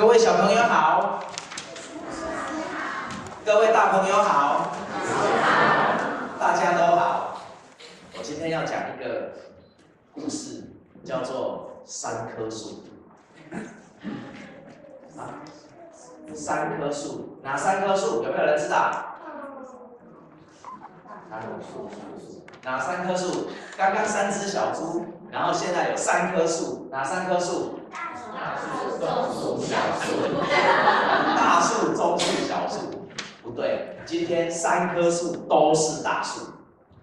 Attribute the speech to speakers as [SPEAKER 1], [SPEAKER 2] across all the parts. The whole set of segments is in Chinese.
[SPEAKER 1] 各位小朋友好，各位大朋友好，大家都好。我今天要讲一个故事，叫做三棵树。三棵树，哪三棵树？有没有人知道？哪三棵树？刚刚3只小猪，然后现在有3棵树，哪3棵树？大树、中树、小树。大树、中树、小树，不对，今天3棵树都是大树，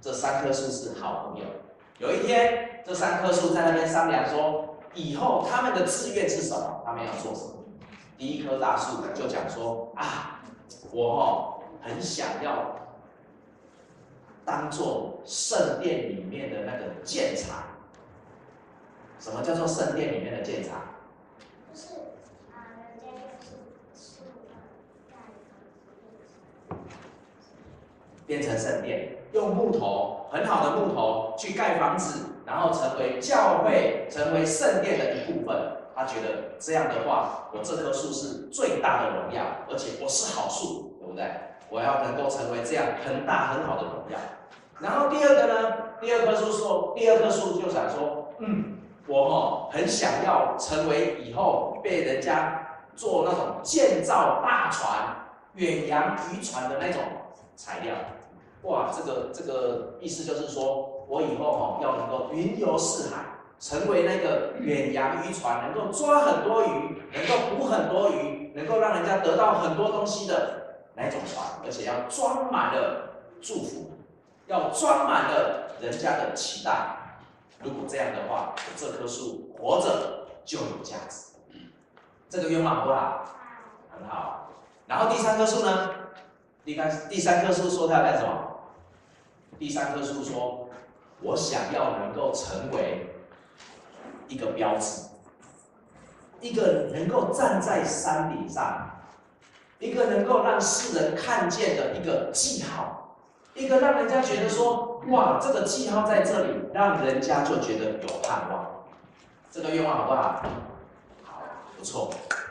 [SPEAKER 1] 这3棵树是好朋友。有一天，这3棵树在那边商量说，以后他们的志愿是什么？他们要做什么？第一棵大树就讲说啊，我很想要当做圣殿里面的那个建材。什么叫做圣殿里面的建材？就是人家用树盖房子，变成圣殿，用木头很好的木头去盖房子，然后成为教会、成为圣殿的一部分。他觉得这样的话，我这棵树是最大的荣耀，而且我是好树，对不对？我要能够成为这样很大很好的荣耀。然后第二个呢，第二棵树就想说，我很想要成为以后被人家做那种建造大船、远洋渔船的那种材料。哇，这个意思就是说，我以后要能够云游四海。成为那个远洋渔船，能够抓很多鱼，能够捕很多鱼，能够让人家得到很多东西的那种船，而且要装满了祝福，要装满了人家的期待。如果这样的话，我这棵树活着就有价值。这个愿望好不好？很好。然后第3棵树呢？第3棵树说它要干什么？第3棵树说，我想要能够成为一个标志，一个能够站在山顶上，一个能够让世人看见的一个记号，一个让人家觉得说，哇，这个记号在这里，让人家就觉得有盼望。这个愿望好不好？好，不错。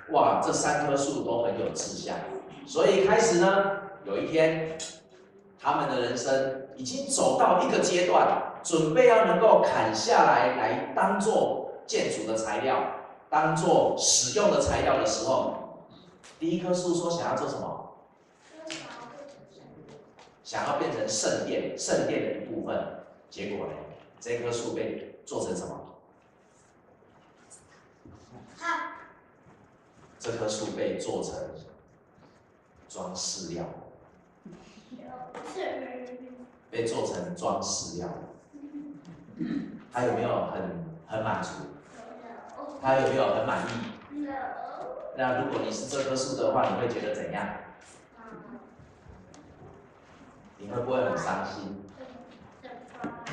[SPEAKER 1] 哇，这3棵树都很有志向，所以开始呢，有一天，他们的人生已经走到一个阶段，准备要能够砍下来当做建筑的材料，当做使用的材料的时候，第一棵树说想要做什么？想要变成圣殿，圣殿的一部分。结果呢，这棵树被做成什么？这棵树被做成装饰料，被做成装饰料。他有没有很满足？他有没有很满意？那如果你是这棵树的话，你会觉得怎样？你会不会很伤心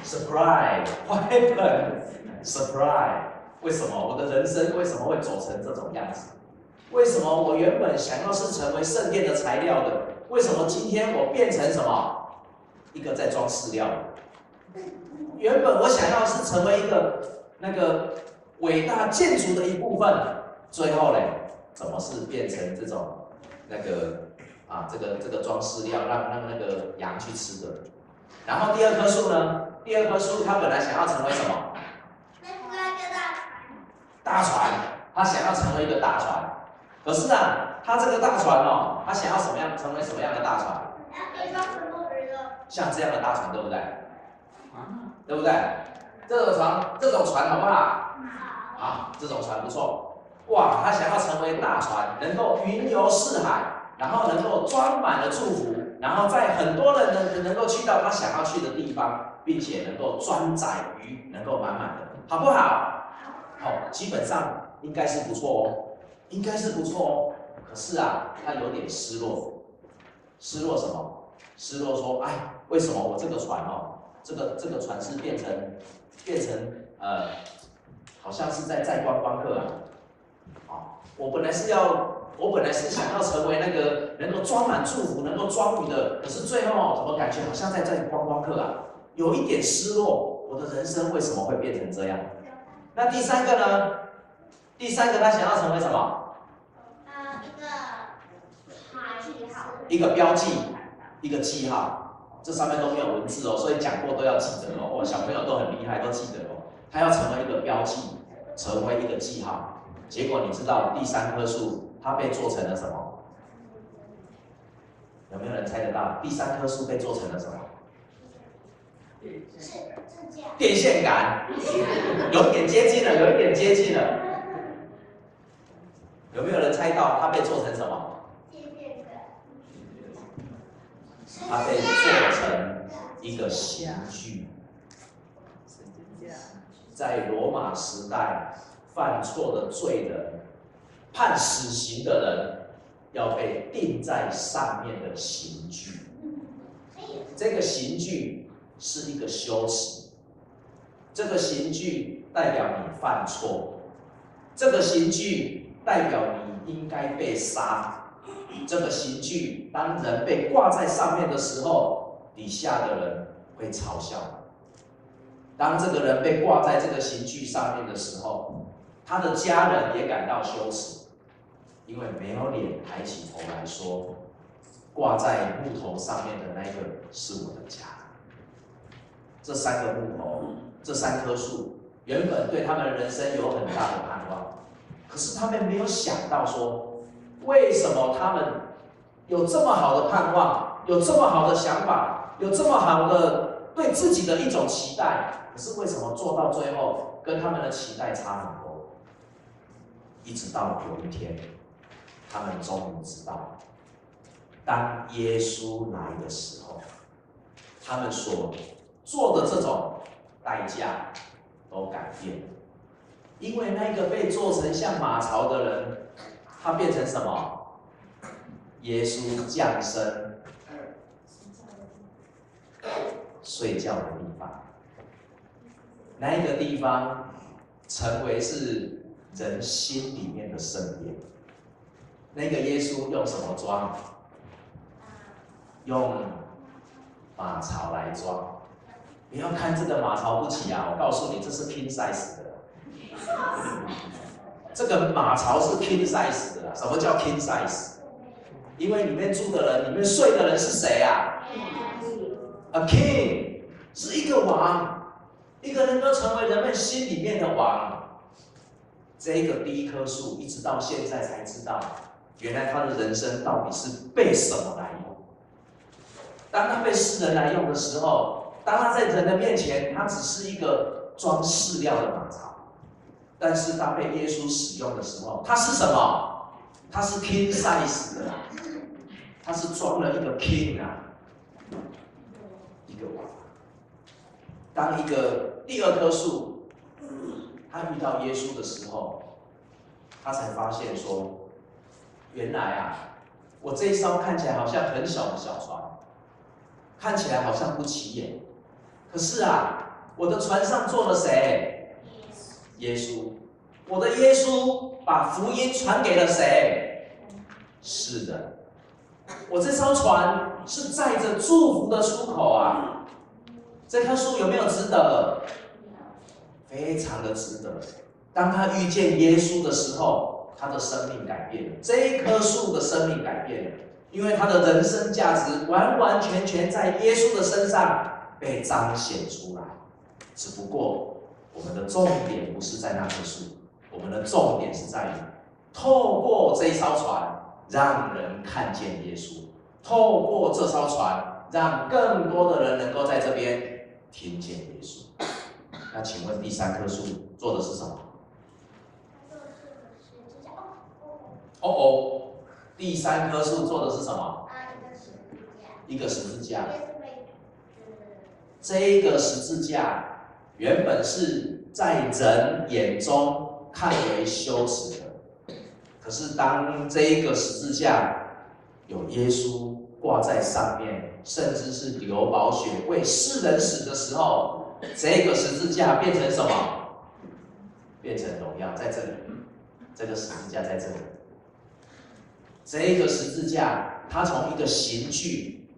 [SPEAKER 1] ？Surprise! What happened? Surprise! 为什么我的人生为什么会走成这种样子？为什么我原本想要是成为圣殿的材料的？为什么今天我变成什么？一个在装饰料的？原本我想要是成为一个那个伟大建筑的一部分，最后呢，怎么是变成这种那个这个装饰料，让那个羊去吃的？然后第2棵树呢？第2棵树它本来想要成为什么？大船。它想要成为一个大船。可是啊，它这个大船它想要成为什么样的大船？像这样的大船，对不对？对不对？这种船好不好？好，这种船不错。哇，他想要成为大船，能够云游四海，然后能够装满了祝福，然后在很多人能够去到他想要去的地方，并且能够装载鱼，能够满满的，好不好？好，基本上应该是不错哦，应该是不错哦。可是啊，他有点失落，失落什么？失落说，哎，为什么我这个船这个船是变成好像是在载观光客啊。我本来是想要成为那个能够装满祝福、能够装鱼的，可是最后怎么感觉好像在载观光客啊？有一点失落，我的人生为什么会变成这样？那第3个呢？第3个他想要成为什么？一个标记，一个记号，这上面都没有文字哦，所以讲过都要记得哦。小朋友都很厉害，都记得哦。它要成为一个标记，成为一个记号。结果你知道第3棵树它被做成了什么？有没有人猜得到？第3棵树被做成了什么？电线杆，有一点接近了，有一点接近了。有没有人猜到它被做成什么？它被做成一个刑具。在罗马时代，犯错的罪人、判死刑的人，要被钉在上面的刑具。这个刑具是一个羞耻，这个刑具代表你犯错，这个刑具代表你应该被杀，这个刑具当人被挂在上面的时候，底下的人会嘲笑。当这个人被挂在这个刑具上面的时候，他的家人也感到羞耻，因为没有脸抬起头来说，挂在木头上面的那个是我的家。这3个木头，这3棵树，原本对他们的人生有很大的盼望，可是他们没有想到说，为什么他们有这么好的盼望，有这么好的想法，有这么好的对自己的一种期待，可是为什么做到最后跟他们的期待差很多？一直到有一天，他们终于知道，当耶稣来的时候，他们所做的这种代价都改变了。因为那个被做成像马槽的人，他变成什么？耶稣降生睡觉的地方，那一个地方成为是人心里面的圣殿。那个耶稣用什么装？用马槽来装。不要看这个马槽不起啊！我告诉你，这是 king size 的。这个马槽是 king size 的。什么叫 king size？ 因为里面住的人，里面睡的人是谁啊？A king， 是一个王，一个人都成为人们心里面的王。这个第1棵树，一直到现在才知道，原来他的人生到底是被什么来用。当他被世人来用的时候，当他在人的面前，他只是一个装饲料的马槽。但是当被耶稣使用的时候，他是什么？他是 king size 的，他是装了一个 king 啊，一个王。当一个第2棵树，他遇到耶稣的时候，他才发现说，原来啊，我这一艘看起来好像很小的小船，看起来好像不起眼，可是啊，我的船上坐了谁？耶稣。我的耶稣把福音传给了谁？是的，我这艘船是载着祝福的出口啊！这棵树有没有值得？非常的值得。当他遇见耶稣的时候，他的生命改变了。这一棵树的生命改变了，因为他的人生价值完完全全在耶稣的身上被彰显出来。只不过我们的重点不是在那棵树，我们的重点是在于透过这一艘船，让人看见耶稣；透过这艘船，让更多的人能够在这边听见耶稣。那请问第3棵树做的是什么？第3棵树做的是什么？一个十字架。这个十字架原本是在人眼中看为羞耻的，可是当这一个十字架有耶稣挂在上面，甚至是流宝血为世人死的时候，这个十字架变成什么？变成荣耀，在这里，这个十字架在这里。这个十字架，它从一个刑具，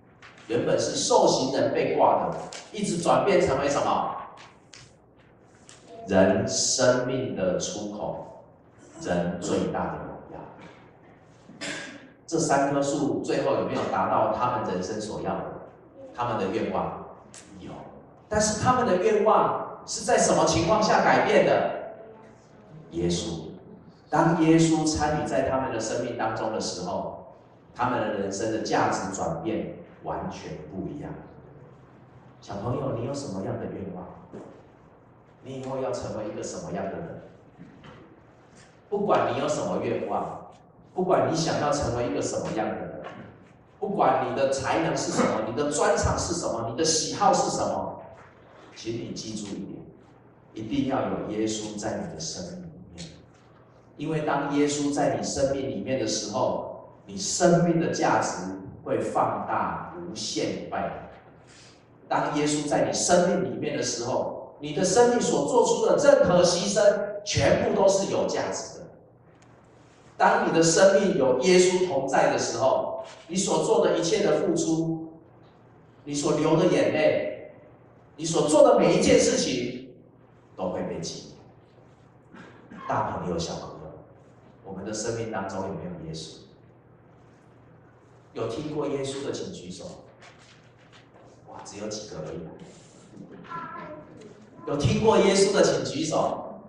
[SPEAKER 1] 原本是受刑人被挂的，一直转变成为什么？人生命的出口，人最大的荣耀。这3棵树最后有没有达到他们人生所要的？他们的愿望有，但是他们的愿望是在什么情况下改变的？耶稣，当耶稣参与在他们的生命当中的时候，他们的人生的价值转变完全不一样。小朋友，你有什么样的愿望？你以后要成为一个什么样的人？不管你有什么愿望，不管你想要成为一个什么样的人，不管你的才能是什么，你的专长是什么，你的喜好是什么，请你记住一点，一定要有耶稣在你的生命里面。因为当耶稣在你生命里面的时候，你生命的价值会放大无限倍。当耶稣在你生命里面的时候，你的生命所做出的任何牺牲，全部都是有价值的。当你的生命有耶稣同在的时候，你所做的一切的付出，你所流的眼泪，你所做的每一件事情，都会被纪念。大朋友、小朋友，我们的生命当中有没有耶稣？有听过耶稣的，请举手。哇，只有几个而已。有听过耶稣的，请举手。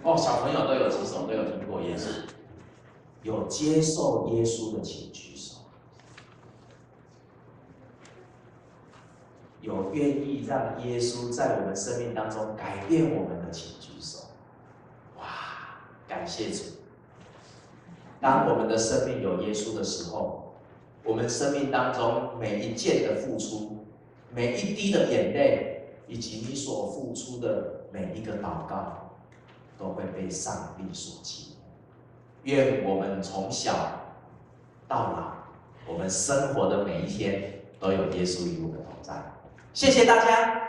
[SPEAKER 1] 哦，小朋友都有举手，都有听过耶稣。有接受耶稣的，请举手。有愿意让耶稣在我们生命当中改变我们的，请举手。哇，感谢主！当我们的生命有耶稣的时候，我们生命当中每一件的付出，每一滴的眼泪，以及你所付出的每一个祷告，都会被上帝所记。愿我们从小到老，我们生活的每一天都有耶稣与我们同在。谢谢大家。